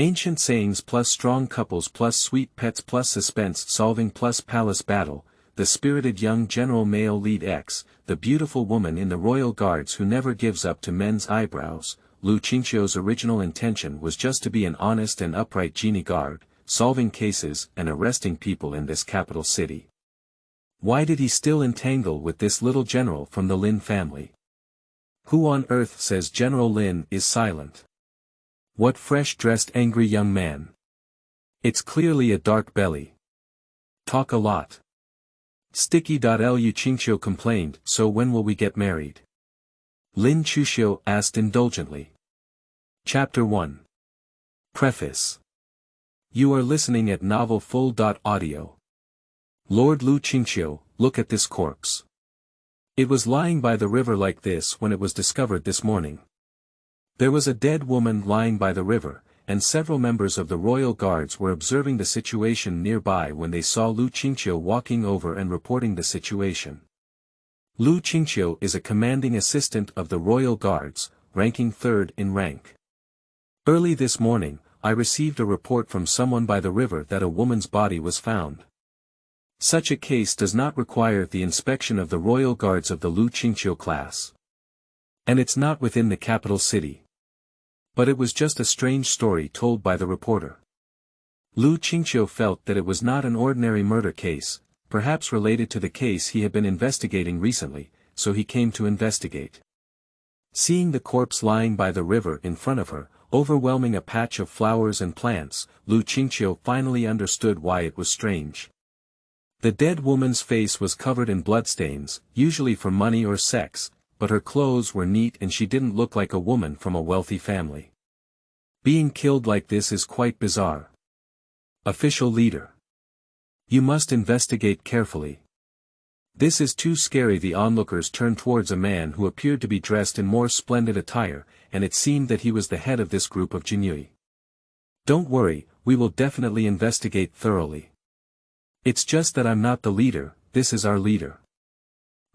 Ancient sayings plus strong couples plus sweet pets plus suspense solving plus palace battle, the spirited young general male lead X, the beautiful woman in the royal guards who never gives up to men's eyebrows. Lin Chuxiu's original intention was just to be an honest and upright Jinyi Guard, solving cases and arresting people in this capital city. Why did he still entangle with this little general from the Lin family? Who on earth says General Lin is silent? What fresh-dressed angry young man? It's clearly a dark belly. Talk a lot. Sticky. Lu Qingqiu complained, so when will we get married? Lin Chuxiu asked indulgently. Chapter 1. Preface. You are listening at novelfull.audio. Lord Lin Chuxiu, look at this corpse. It was lying by the river like this when it was discovered this morning. There was a dead woman lying by the river, and several members of the royal guards were observing the situation nearby when they saw Lin Chuxiu walking over and reporting the situation. Lin Chuxiu is a commanding assistant of the royal guards, ranking third in rank. Early this morning, I received a report from someone by the river that a woman's body was found. Such a case does not require the inspection of the royal guards of the Lin Chuxiu class. And it's not within the capital city. But it was just a strange story told by the reporter. Lin Chuxiu felt that it was not an ordinary murder case, perhaps related to the case he had been investigating recently, so he came to investigate. Seeing the corpse lying by the river in front of her, overwhelming a patch of flowers and plants, Lin Chuxiu finally understood why it was strange. The dead woman's face was covered in bloodstains, usually for money or sex, but her clothes were neat and she didn't look like a woman from a wealthy family. Being killed like this is quite bizarre. Official leader. You must investigate carefully. This is too scary. The onlookers turned towards a man who appeared to be dressed in more splendid attire, and it seemed that he was the head of this group of Jinyi. Don't worry, we will definitely investigate thoroughly. It's just that I'm not the leader, this is our leader.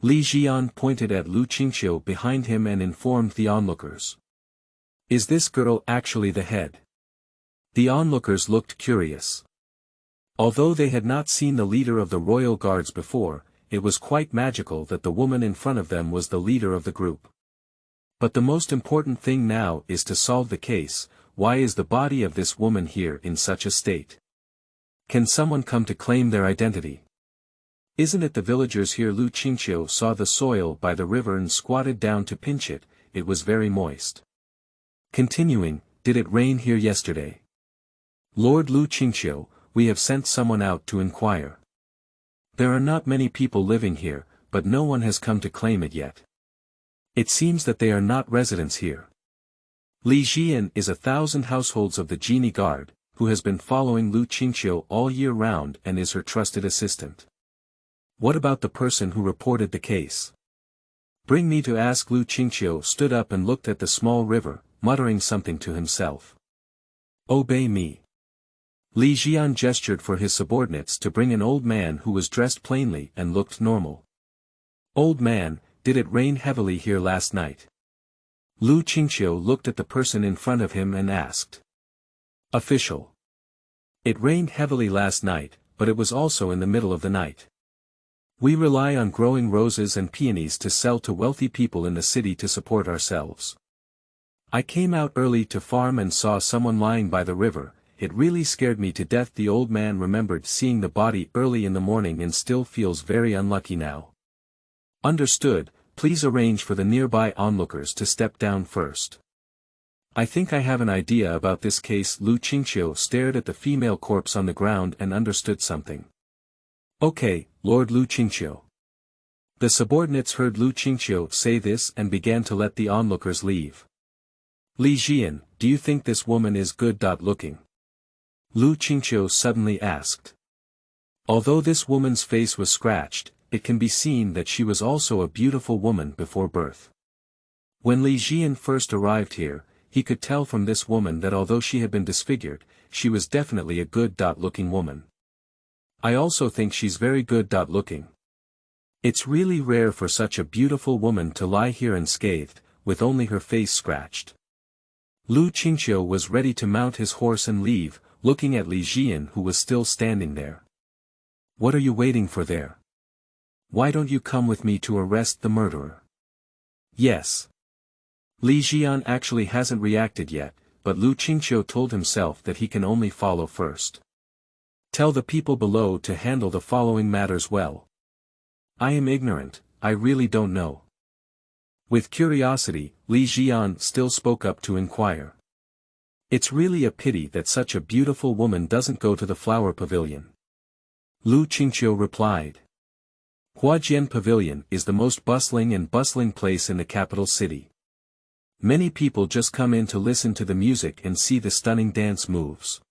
Liaises pointed at Lin Chuxiu behind him and informed the onlookers. Is this girl actually the head? The onlookers looked curious. Although they had not seen the leader of the royal guards before, it was quite magical that the woman in front of them was the leader of the group. But the most important thing now is to solve the case. Why is the body of this woman here in such a state? Can someone come to claim their identity? Isn't it the villagers here? Lin Chuxiu saw the soil by the river and squatted down to pinch it. It was very moist. Continuing, did it rain here yesterday? Lord Lin Chuxiu, we have sent someone out to inquire. There are not many people living here, but no one has come to claim it yet. It seems that they are not residents here. Liaises is 1,000 households of the Jinyi Guard, who has been following Lin Chuxiu all year round and is her trusted assistant. What about the person who reported the case? Bring me to ask. Lin Chuxiu stood up and looked at the small river, muttering something to himself. Obey me. Liaises gestured for his subordinates to bring an old man who was dressed plainly and looked normal. Old man, did it rain heavily here last night? Lin Chuxiu looked at the person in front of him and asked. Official. It rained heavily last night, but it was also in the middle of the night. We rely on growing roses and peonies to sell to wealthy people in the city to support ourselves. I came out early to farm and saw someone lying by the river. It really scared me to death. The old man remembered seeing the body early in the morning and still feels very unlucky now. Understood, please arrange for the nearby onlookers to step down first. I think I have an idea about this case. Lin Chuxiu stared at the female corpse on the ground and understood something. Okay, Lord Lin Chuxiu. The subordinates heard Lin Chuxiu say this and began to let the onlookers leave. Liaises, do you think this woman is good looking? Lin Chuxiu suddenly asked. Although this woman's face was scratched, it can be seen that she was also a beautiful woman before birth. When Liaises first arrived here, he could tell from this woman that although she had been disfigured, she was definitely a good-looking woman. I also think she's very good-looking. It's really rare for such a beautiful woman to lie here unscathed, with only her face scratched. Lu Qingqiu was ready to mount his horse and leave, looking at Li Jian who was still standing there. What are you waiting for there? Why don't you come with me to arrest the murderer? Yes. Li Jian actually hasn't reacted yet, but Lu Qingqiu told himself that he can only follow first. Tell the people below to handle the following matters well. I am ignorant, I really don't know. With curiosity, Li Jian still spoke up to inquire. It's really a pity that such a beautiful woman doesn't go to the flower pavilion. Lu Qingqiu replied. Huajian Pavilion is the most bustling place in the capital city. Many people just come in to listen to the music and see the stunning dance moves.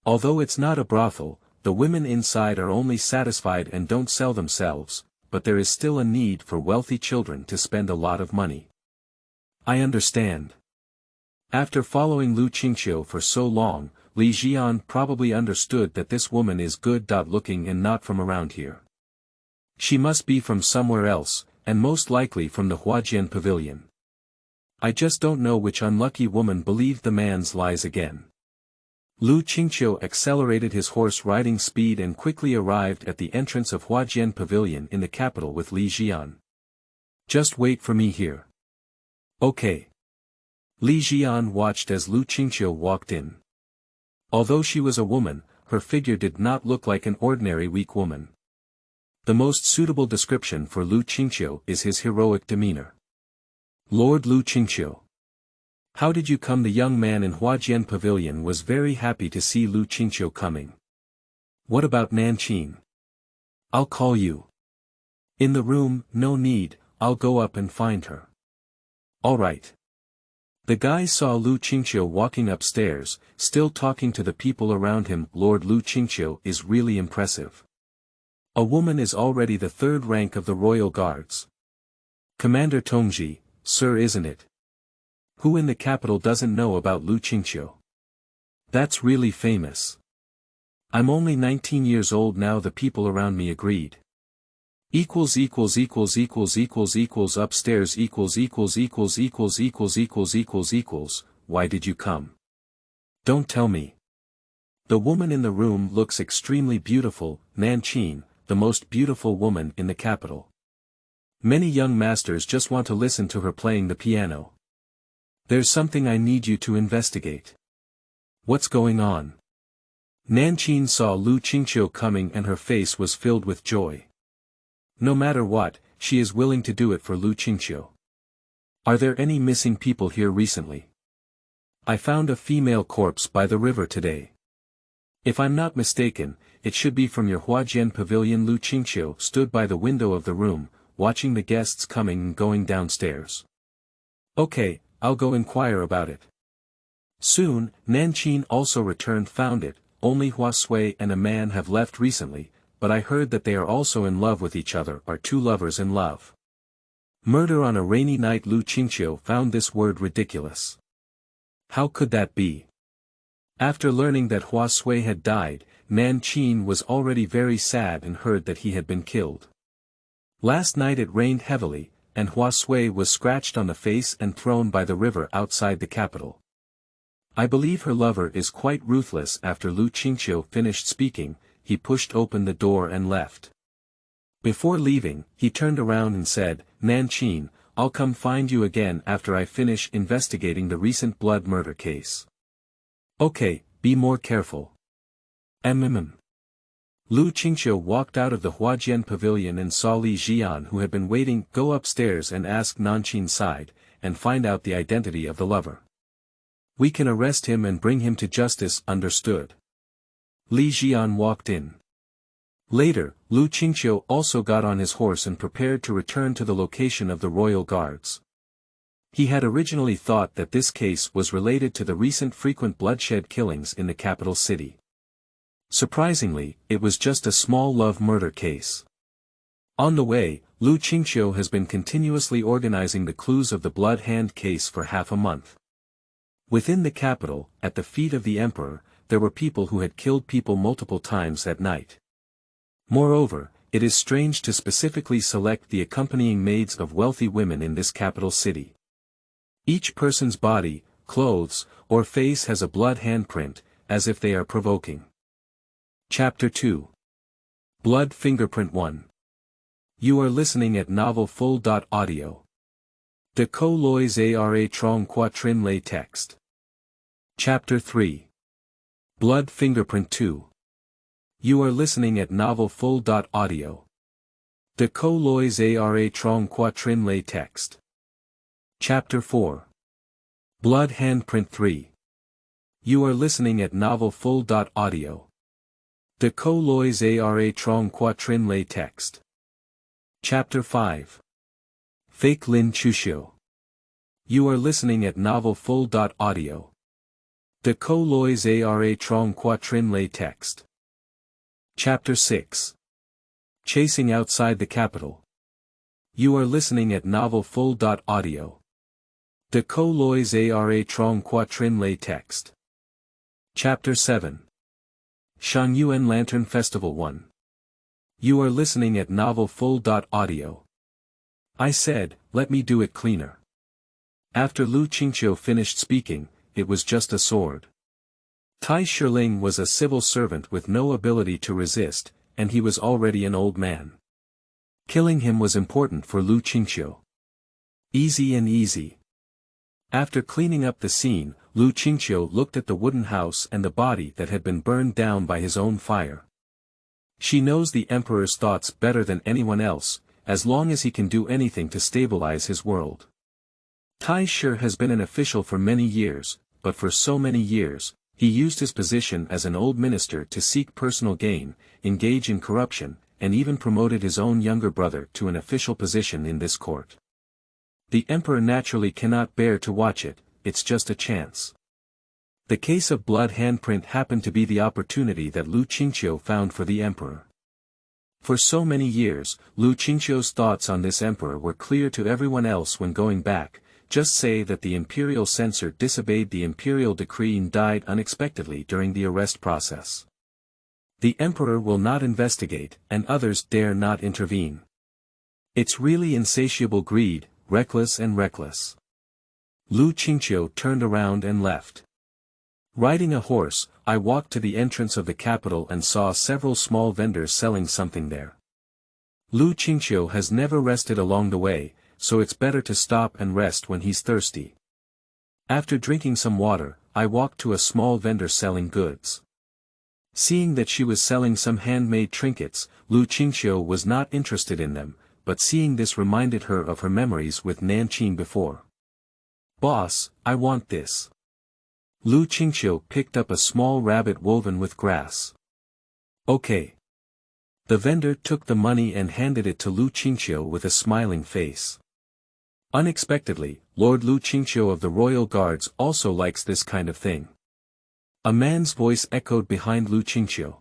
Although it's not a brothel, the women inside are only satisfied and don't sell themselves, but there is still a need for wealthy children to spend a lot of money. I understand. After following Lu Qingqiu for so long, Li Jian probably understood that this woman is good-looking and not from around here. She must be from somewhere else, and most likely from the Huajian Pavilion. I just don't know which unlucky woman believed the man's lies again. Lu Qingqiu accelerated his horse riding speed and quickly arrived at the entrance of Huajian Pavilion in the capital with Li Jian. Just wait for me here. Okay. Li Jian watched as Lu Qingqiu walked in. Although she was a woman, her figure did not look like an ordinary weak woman. The most suitable description for Lu Qingqiu is his heroic demeanor. Lord Lu Qingqiu. How did you come? The young man in Huajian Pavilion was very happy to see Lu Qingqiu coming. What about Nanqing? I'll call you. In the room, no need, I'll go up and find her. Alright. The guys saw Lu Qingqiu walking upstairs, still talking to the people around him. Lord Lu Qingqiu is really impressive. A woman is already the third rank of the royal guards. Commander Tongji, sir, isn't it? Who in the capital doesn't know about Lu Qingqiu? That's really famous. I'm only 19 years old now, the people around me agreed. Upstairs Why did you come? Don't tell me. The woman in the room looks extremely beautiful, Nanqing, the most beautiful woman in the capital. Many young masters just want to listen to her playing the piano. There's something I need you to investigate. What's going on? Nanqing saw Lu Qingqiu coming and her face was filled with joy. No matter what, she is willing to do it for Lu Qingqiu. Are there any missing people here recently? I found a female corpse by the river today. If I'm not mistaken, it should be from your Huajian Pavilion. Lu Qingqiu stood by the window of the room, watching the guests coming and going downstairs. Okay, I'll go inquire about it. Soon, Nanqing also returned. Found it, only Hua Sui and a man have left recently, but I heard that they are also in love with each other. Are two lovers in love? Murder on a rainy night. Lu Qingqiu found this word ridiculous. How could that be? After learning that Hua Sui had died, Nanqing was already very sad and heard that he had been killed. Last night it rained heavily, and Hua Sui was scratched on the face and thrown by the river outside the capital. I believe her lover is quite ruthless. After Lu Qingqiu finished speaking, he pushed open the door and left. Before leaving, he turned around and said, Nanqing, I'll come find you again after I finish investigating the recent blood murder case. Okay, be more careful. Lu Qingqiu walked out of the Huajian Pavilion and saw Li Jian, who had been waiting, go upstairs and ask Nanqing's side, and find out the identity of the lover. We can arrest him and bring him to justice. Understood. Li Jian walked in. Later, Lu Qingqiu also got on his horse and prepared to return to the location of the royal guards. He had originally thought that this case was related to the recent frequent bloodshed killings in the capital city. Surprisingly, it was just a small love murder case. On the way, Lu Qingqiu has been continuously organizing the clues of the blood hand case for half a month. Within the capital, at the feet of the emperor, there were people who had killed people multiple times at night. Moreover, it is strange to specifically select the accompanying maids of wealthy women in this capital city. Each person's body, clothes, or face has a blood handprint, as if they are provoking. Chapter 2. Blood Fingerprint 1. You are listening at Novel Full. Audio. De co lois ara trong quatrin lay text. Chapter 3. Blood Fingerprint 2. You are listening at Novel Full. Audio. De co lois ara trong quatrin lay text. Chapter 4. Blood Handprint 3. You are listening at Novel Full. Audio. De co lois ara trong quatrin lay text. Chapter 5. Fake Lin Chuxiu. You are listening at Novel Full. Audio. De co lois ara trong quatrin lay text. Chapter 6. Chasing Outside the Capital. You are listening at Novel Full. Audio. De co lois ara trong quatrin lay text. Chapter 7. Shangyuan Lantern Festival 1. You are listening at Novel Full. Audio. I said, let me do it cleaner. After Lu Qingqiu finished speaking, it was just a sword. Tai Shiling was a civil servant with no ability to resist, and he was already an old man. Killing him was important for Lu Qingqiu. Easy and easy. After cleaning up the scene, Lu Qingqiu looked at the wooden house and the body that had been burned down by his own fire. She knows the Emperor's thoughts better than anyone else, as long as he can do anything to stabilize his world. Tai Shi has been an official for many years, but for so many years, he used his position as an old minister to seek personal gain, engage in corruption, and even promoted his own younger brother to an official position in this court. The Emperor naturally cannot bear to watch it, it's just a chance. The case of blood handprint happened to be the opportunity that Lu Qingqiu found for the Emperor. For so many years, Lu Qingqiu's thoughts on this Emperor were clear to everyone else when going back. Just say that the imperial censor disobeyed the imperial decree and died unexpectedly during the arrest process. The Emperor will not investigate, and others dare not intervene. It's really insatiable greed, reckless and reckless. Lu Qingqiu turned around and left. Riding a horse, I walked to the entrance of the capital and saw several small vendors selling something there. Lu Qingqiu has never rested along the way, so it's better to stop and rest when he's thirsty. After drinking some water, I walked to a small vendor selling goods. Seeing that she was selling some handmade trinkets, Lu Qingqiu was not interested in them, but seeing this reminded her of her memories with Nanqing before. Boss, I want this. Lu Qingqiu picked up a small rabbit woven with grass. Okay. The vendor took the money and handed it to Lu Qingqiu with a smiling face. Unexpectedly, Lord Lu Qingqiu of the Royal Guards also likes this kind of thing. A man's voice echoed behind Lu Qingqiu.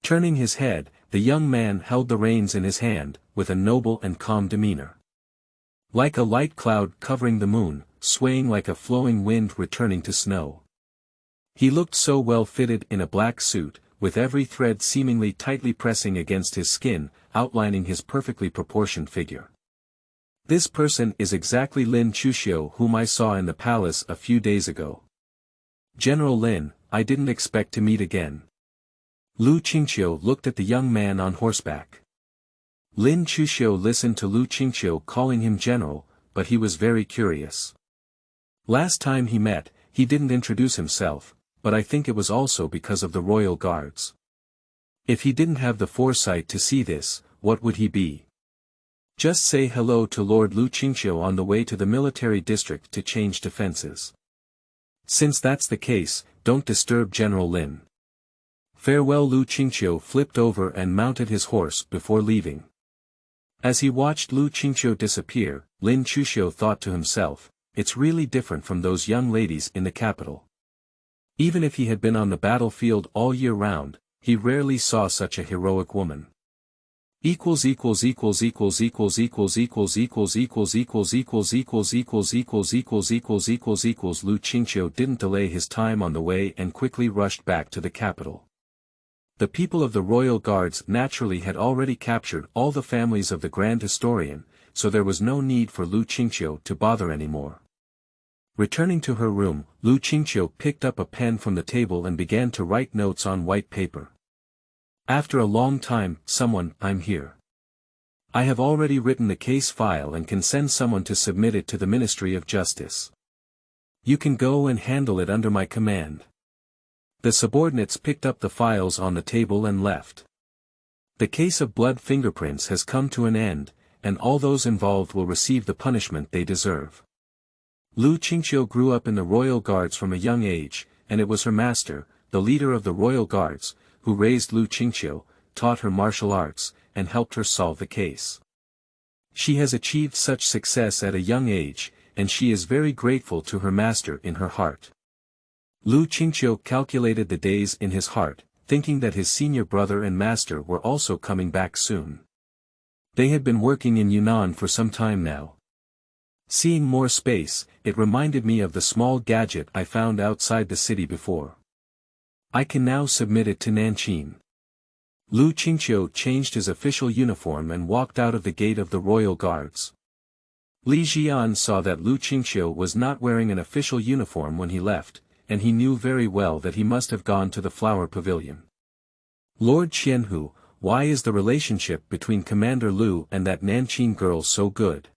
Turning his head, the young man held the reins in his hand, with a noble and calm demeanor. Like a light cloud covering the moon, swaying like a flowing wind returning to snow. He looked so well fitted in a black suit, with every thread seemingly tightly pressing against his skin, outlining his perfectly proportioned figure. This person is exactly Lin Chuxiu whom I saw in the palace a few days ago. General Lin, I didn't expect to meet again. Lu Qingqiu looked at the young man on horseback. Lin Chuxiu listened to Lu Qingqiu calling him general, but he was very curious. Last time he met, he didn't introduce himself, but I think it was also because of the royal guards. If he didn't have the foresight to see this, what would he be? Just say hello to Lord Lu Qingqiu on the way to the military district to change defenses. Since that's the case, don't disturb General Lin. Farewell. Lu Qingqiu flipped over and mounted his horse before leaving. As he watched Lu Qingqiu disappear, Lin Chuxiu thought to himself, it's really different from those young ladies in the capital. Even if he had been on the battlefield all year round, he rarely saw such a heroic woman. Equals equals equals equals equals equals equals equals equals equals equals equals equals equals equals equals equals equals. Lu Qingqiu didn't delay his time on the way and quickly rushed back to the capital. The people of the royal guards naturally had already captured all the families of the grand historian, so there was no need for Lu Qingqiu to bother anymore. Returning to her room, Lu Qingqiu picked up a pen from the table and began to write notes on white paper. After a long time, I'm here. I have already written the case file and can send someone to submit it to the Ministry of Justice. You can go and handle it under my command. The subordinates picked up the files on the table and left. The case of blood fingerprints has come to an end, and all those involved will receive the punishment they deserve. Lu Qingqiu grew up in the royal guards from a young age, and it was her master, the leader of the royal guards, who raised Lu Qingqiu, taught her martial arts, and helped her solve the case. She has achieved such success at a young age, and she is very grateful to her master in her heart. Lu Qingqiu calculated the days in his heart, thinking that his senior brother and master were also coming back soon. They had been working in Yunnan for some time now. Seeing more space, it reminded me of the small gadget I found outside the city before. I can now submit it to Nanqing. Lu Qingqiu changed his official uniform and walked out of the gate of the royal guards. Li Jian saw that Lu Qingqiu was not wearing an official uniform when he left, and he knew very well that he must have gone to the flower pavilion. Lord Qianhu, why is the relationship between Commander Lu and that Nanqing girl so good?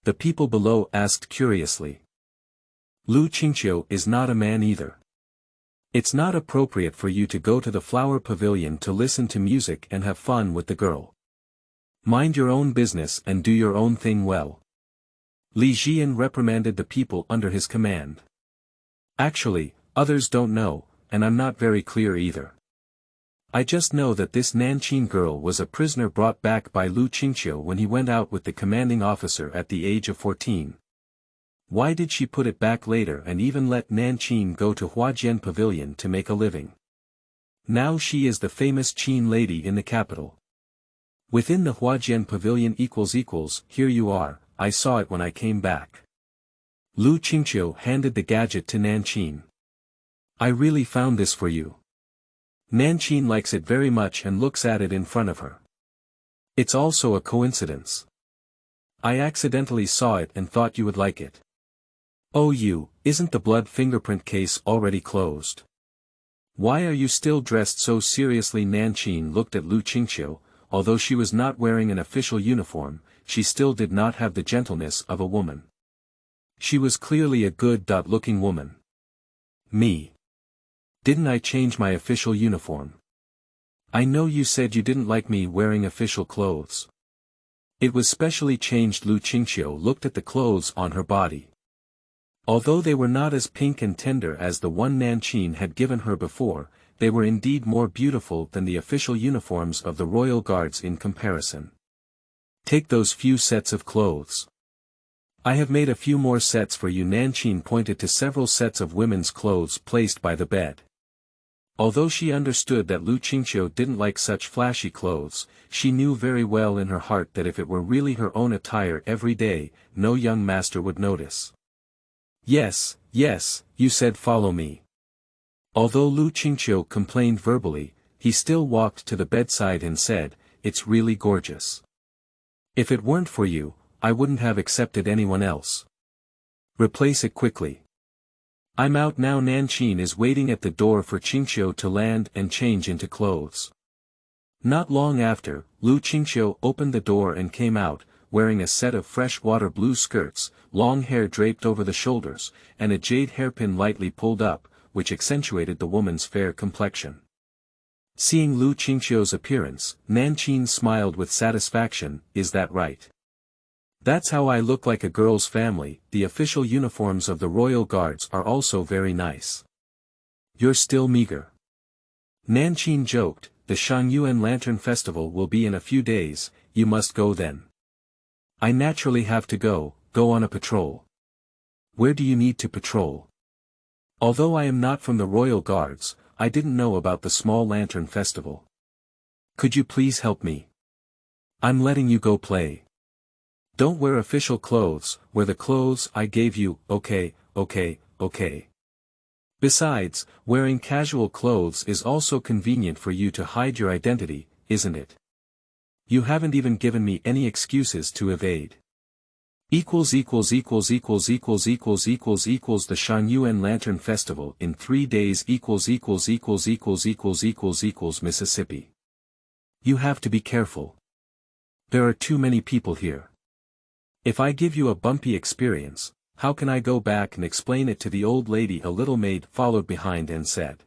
The people below asked curiously. Lu Qingqiu is not a man either. It's not appropriate for you to go to the flower pavilion to listen to music and have fun with the girl. Mind your own business and do your own thing well. Li Jian reprimanded the people under his command. Actually, others don't know, and I'm not very clear either. I just know that this Nanqing girl was a prisoner brought back by Lu Qingqiu when he went out with the commanding officer at the age of 14. Why did she put it back later and even let Nanqing go to Huajian Pavilion to make a living? Now she is the famous Qin lady in the capital. Within the Huajian Pavilion here you are, I saw it when I came back. Lu Qingqiu handed the gadget to Nanqing. I really found this for you. Nanqing likes it very much and looks at it in front of her. It's also a coincidence. I accidentally saw it and thought you would like it. Oh, isn't the blood fingerprint case already closed? Why are you still dressed so seriously? Nanqing looked at Lu Qingqiu. Although she was not wearing an official uniform, she still did not have the gentleness of a woman. She was clearly a good-looking woman. Me. Didn't I change my official uniform? I know you said you didn't like me wearing official clothes. It was specially changed. Lu Qingqiu looked at the clothes on her body. Although they were not as pink and tender as the one Nanqing had given her before, they were indeed more beautiful than the official uniforms of the royal guards in comparison. Take those few sets of clothes. I have made a few more sets for you. Nanqing pointed to several sets of women's clothes placed by the bed. Although she understood that Lu Qingqiu didn't like such flashy clothes, she knew very well in her heart that if it were really her own attire every day, no young master would notice. Yes, you said follow me. Although Lu Qingqiu complained verbally, he still walked to the bedside and said, it's really gorgeous. If it weren't for you, I wouldn't have accepted anyone else. Replace it quickly. I'm out now. Nanqing is waiting at the door for Qingqiu to land and change into clothes. Not long after, Lu Qingqiu opened the door and came out, wearing a set of fresh water blue skirts, long hair draped over the shoulders, and a jade hairpin lightly pulled up, which accentuated the woman's fair complexion. Seeing Lu Qingqiu's appearance, Nanqing smiled with satisfaction. Is that right? That's how I look like a girl's family. The official uniforms of the royal guards are also very nice. You're still meager. Nanqing joked, the Shangyuan Lantern Festival will be in a few days, you must go then. I naturally have to go on a patrol. Where do you need to patrol? Although I am not from the royal guards, I didn't know about the small lantern festival. Could you please help me? I'm letting you go play. Don't wear official clothes, wear the clothes I gave you. Okay. Besides, wearing casual clothes is also convenient for you to hide your identity, isn't it? You haven't even given me any excuses to evade. The Shangyuan Lantern Festival in 3 days Mississippi. You have to be careful. There are too many people here. If I give you a bumpy experience, how can I go back and explain it to the old lady? A little maid followed behind and said.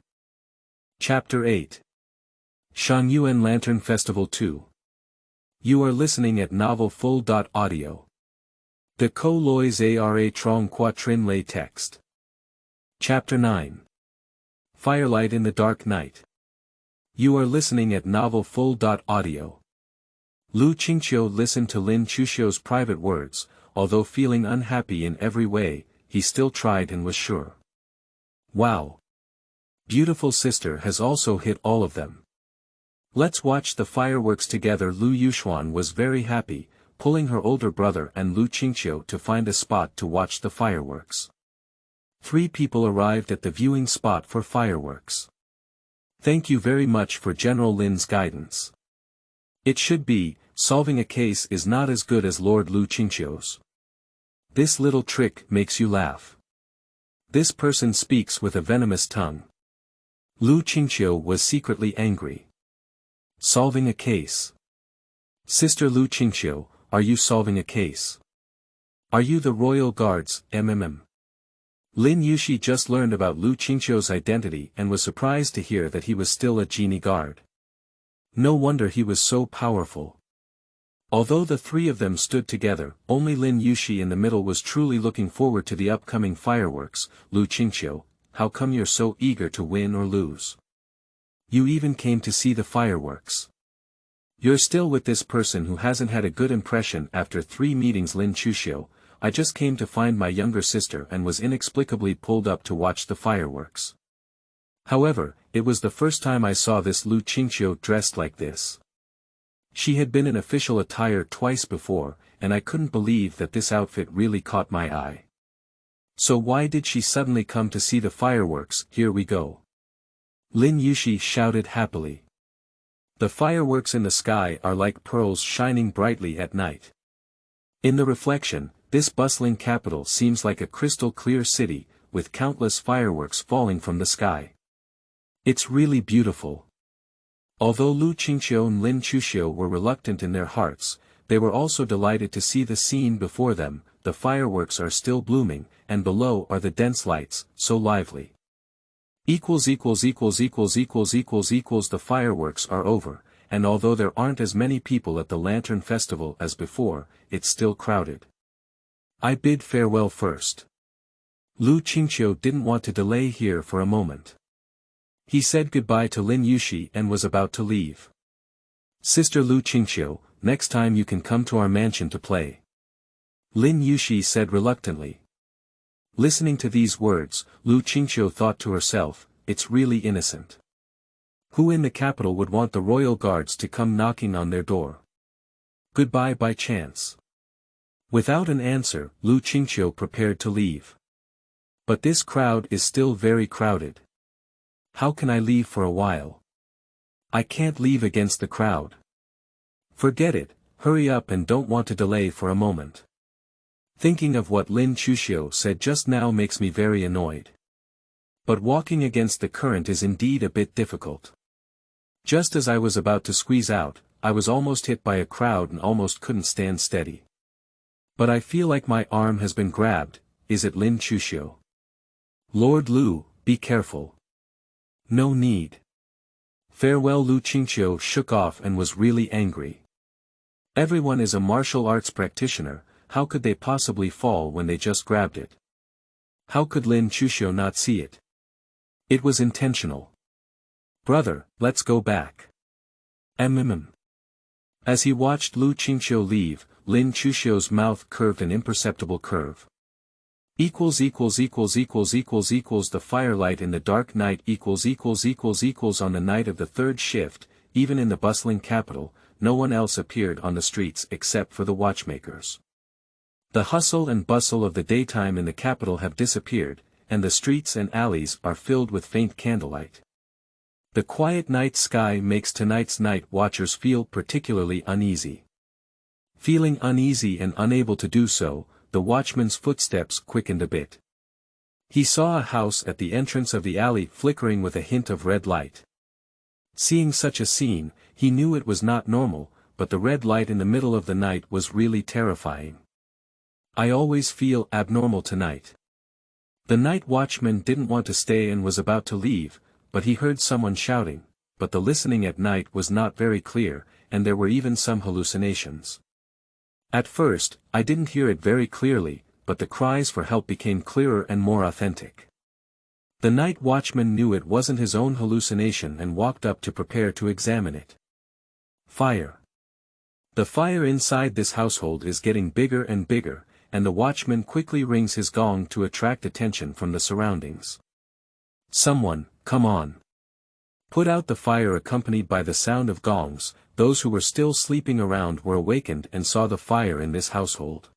Chapter 8. Shangyuan Lantern Festival 2. You are listening at Novel Full.audio. De Co Lois Ara Trong Quatrin Lay Text. Chapter 9. Firelight in the Dark Night. You are listening at Novel Full.audio. Lu Qingqiu listened to Lin Chuxiu's private words, although feeling unhappy in every way, he still tried and was sure. Wow! Beautiful sister has also hit all of them. Let's watch the fireworks together. Lu Yuxuan was very happy, pulling her older brother and Lu Qingqiu to find a spot to watch the fireworks. 3 people arrived at the viewing spot for fireworks. Thank you very much for General Lin's guidance. It should be, solving a case is not as good as Lord Lu Qingqiu's. This little trick makes you laugh. This person speaks with a venomous tongue. Lu Qingqiu was secretly angry. Solving a case. Sister Lu Qingqiu, are you solving a case? Are you the Royal Guards, Lin Yuxi just learned about Lu Qingqiu's identity and was surprised to hear that he was still a Jinyi Guard. No wonder he was so powerful. Although the 3 of them stood together, only Lin Yuxi in the middle was truly looking forward to the upcoming fireworks. Lu Qingqiu, how come you're so eager to win or lose? You even came to see the fireworks. You're still with this person who hasn't had a good impression after 3 meetings. Lin Chuxiu, I just came to find my younger sister and was inexplicably pulled up to watch the fireworks. However, it was the first time I saw this Lu Qingqiu dressed like this. She had been in official attire twice before, and I couldn't believe that this outfit really caught my eye. So why did she suddenly come to see the fireworks? Here we go. Lin Yuxi shouted happily. The fireworks in the sky are like pearls shining brightly at night. In the reflection, this bustling capital seems like a crystal-clear city, with countless fireworks falling from the sky. It's really beautiful. Although Lu Qingqiu and Lin Chuxiu were reluctant in their hearts, they were also delighted to see the scene before them. The fireworks are still blooming, and below are the dense lights, so lively. The fireworks are over, and although there aren't as many people at the Lantern Festival as before, it's still crowded. I bid farewell first. Lu Qingqiu didn't want to delay here for a moment. He said goodbye to Lin Yuxi and was about to leave. Sister Lu Qingqiu, next time you can come to our mansion to play. Lin Yuxi said reluctantly. Listening to these words, Lu Qingqiu thought to herself, it's really innocent. Who in the capital would want the royal guards to come knocking on their door? Goodbye by chance. Without an answer, Lu Qingqiu prepared to leave. But this crowd is still very crowded. How can I leave for a while? I can't leave against the crowd. Forget it, hurry up and don't want to delay for a moment. Thinking of what Lin Chuxiu said just now makes me very annoyed. But walking against the current is indeed a bit difficult. Just as I was about to squeeze out, I was almost hit by a crowd and almost couldn't stand steady. But I feel like my arm has been grabbed. Is it Lin Chuxiu? Lord Lu, be careful. No need. Farewell. Lu Qingqiu shook off and was really angry. Everyone is a martial arts practitioner. How could they possibly fall when they just grabbed it? How could Lin Chuxiu not see it? It was intentional. Brother, let's go back. As he watched Lu Qingqiu leave, Lin Chuxiu's mouth curved an imperceptible curve. The firelight in the dark night on the night of the 3rd shift, even in the bustling capital, no one else appeared on the streets except for the watchmakers. The hustle and bustle of the daytime in the capital have disappeared, and the streets and alleys are filled with faint candlelight. The quiet night sky makes tonight's night watchers feel particularly uneasy. Feeling uneasy and unable to do so, the watchman's footsteps quickened a bit. He saw a house at the entrance of the alley flickering with a hint of red light. Seeing such a scene, he knew it was not normal, but the red light in the middle of the night was really terrifying. I always feel abnormal tonight. The night watchman didn't want to stay and was about to leave, but he heard someone shouting, but the listening at night was not very clear, and there were even some hallucinations. At first, I didn't hear it very clearly, but the cries for help became clearer and more authentic. The night watchman knew it wasn't his own hallucination and walked up to prepare to examine it. Fire. The fire inside this household is getting bigger and bigger, and the watchman quickly rings his gong to attract attention from the surroundings. Someone, come on. Put out the fire. Accompanied by the sound of gongs, those who were still sleeping around were awakened and saw the fire in this household.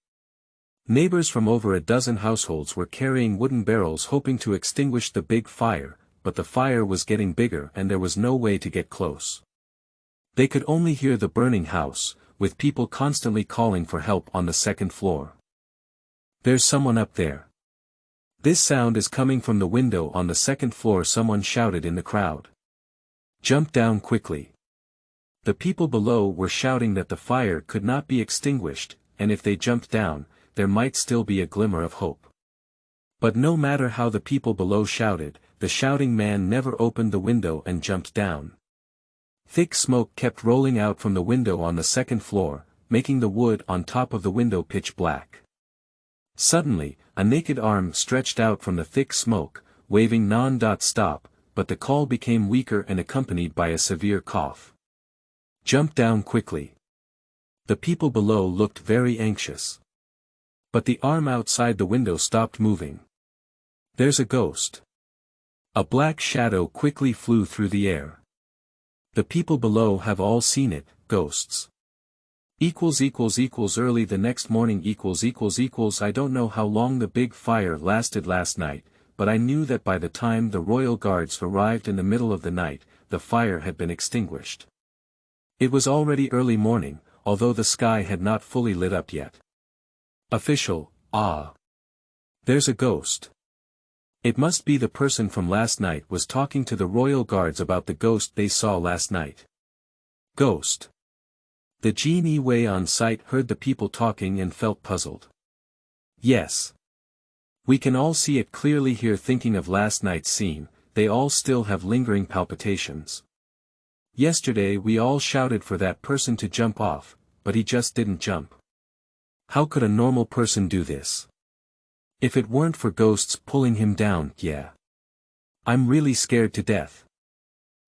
Neighbors from over a dozen households were carrying wooden barrels hoping to extinguish the big fire, but the fire was getting bigger and there was no way to get close. They could only hear the burning house, with people constantly calling for help on the second floor. There's someone up there. This sound is coming from the window on the second floor. Someone shouted in the crowd. Jump down quickly. The people below were shouting that the fire could not be extinguished, and if they jumped down, there might still be a glimmer of hope. But no matter how the people below shouted, the shouting man never opened the window and jumped down. Thick smoke kept rolling out from the window on the second floor, making the wood on top of the window pitch black. Suddenly, a naked arm stretched out from the thick smoke, waving non-stop, but the call became weaker and accompanied by a severe cough. Jump down quickly. The people below looked very anxious. But the arm outside the window stopped moving. There's a ghost. A black shadow quickly flew through the air. The people below have all seen it, ghosts. Early the next morning I don't know how long the big fire lasted last night, but I knew that by the time the royal guards arrived in the middle of the night, the fire had been extinguished. It was already early morning, although the sky had not fully lit up yet. Official, there's a ghost. It must be the person from last night was talking to the royal guards about the ghost they saw last night. Ghost. The Jinyi Guard on site heard the people talking and felt puzzled. Yes. We can all see it clearly here. Thinking of last night's scene, they all still have lingering palpitations. Yesterday we all shouted for that person to jump off, but he just didn't jump. How could a normal person do this? If it weren't for ghosts pulling him down, yeah. I'm really scared to death.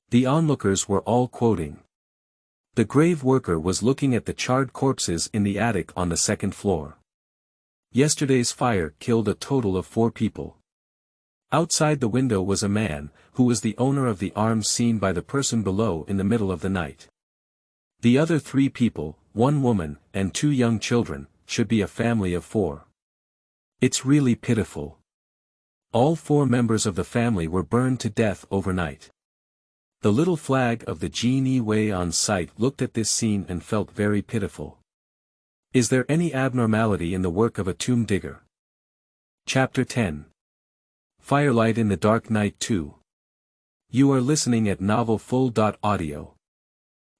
The onlookers were all quoting. The grave worker was looking at the charred corpses in the attic on the second floor. Yesterday's fire killed a total of 4 people. Outside the window was a man, who was the owner of the arms seen by the person below in the middle of the night. The other 3 people, 1 woman, and 2 young children, should be a family of 4. It's really pitiful. All 4 members of the family were burned to death overnight. The little flag of the Jinyi Guard on site looked at this scene and felt very pitiful. Is there any abnormality in the work of a tomb digger? Chapter 10. Firelight in the Dark Night 2. You are listening at Novel Full. Audio.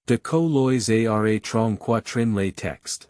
De co lois ara trong quatrin lay text.